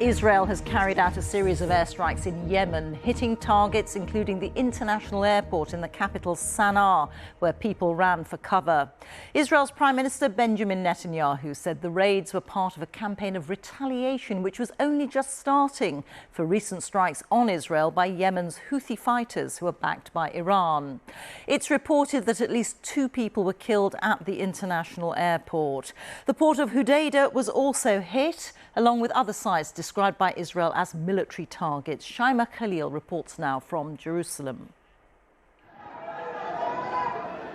Israel has carried out a series of airstrikes in Yemen, hitting targets including the international airport in the capital Sanaa, where people ran for cover. Israel's Prime Minister Benjamin Netanyahu said the raids were part of a campaign of retaliation which was only just starting for recent strikes on Israel by Yemen's Houthi fighters who are backed by Iran. It's reported that at least 2 people were killed at the international airport. The port of Hudayda was also hit, along with other sites described by Israel as military targets. Shaimaa Khalil reports now from Jerusalem.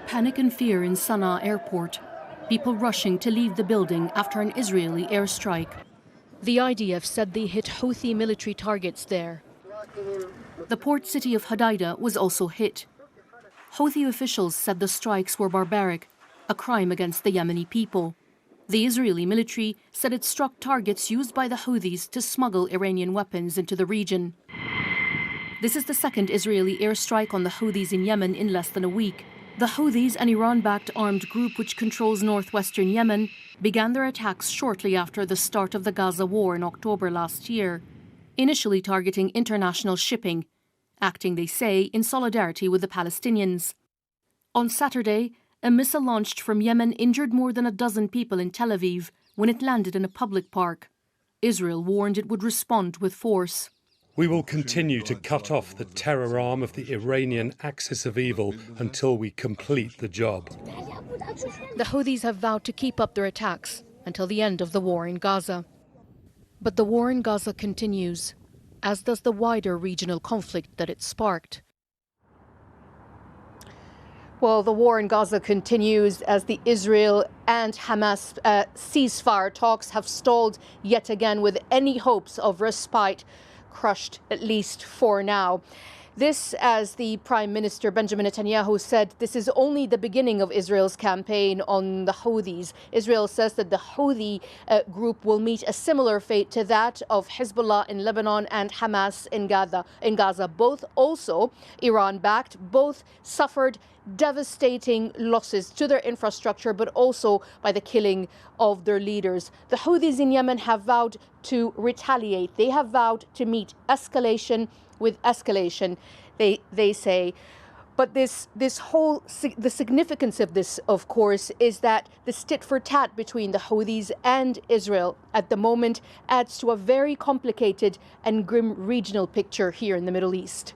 Panic and fear in Sanaa airport. People rushing to leave the building after an Israeli airstrike. The IDF said they hit Houthi military targets there. The port city of Hudayda was also hit. Houthi officials said the strikes were barbaric, a crime against the Yemeni people. The Israeli military said it struck targets used by the Houthis to smuggle Iranian weapons into the region. This is the second Israeli airstrike on the Houthis in Yemen in less than a week. The Houthis, an Iran-backed armed group which controls northwestern Yemen, began their attacks shortly after the start of the Gaza war in October last year, initially targeting international shipping, acting, they say, in solidarity with the Palestinians. On Saturday, a missile launched from Yemen injured more than a dozen people in Tel Aviv when it landed in a public park. Israel warned it would respond with force. We will continue to cut off the terror arm of the Iranian axis of evil until we complete the job. The Houthis have vowed to keep up their attacks until the end of the war in Gaza. But the war in Gaza continues, as does the wider regional conflict that it sparked. Well, the war in Gaza continues as the Israel and Hamas ceasefire talks have stalled yet again, with any hopes of respite crushed, at least for now. This, as the Prime Minister Benjamin Netanyahu said, this is only the beginning of Israel's campaign on the Houthis. Israel says that the Houthi group will meet a similar fate to that of Hezbollah in Lebanon and Hamas in Gaza. Both also Iran-backed, both suffered devastating losses to their infrastructure, but also by the killing of their leaders. The Houthis in Yemen have vowed to retaliate. They have vowed to meet escalation with escalation, they say. But the significance of this, of course, is that the tit for tat between the Houthis and Israel at the moment adds to a very complicated and grim regional picture here in the Middle East.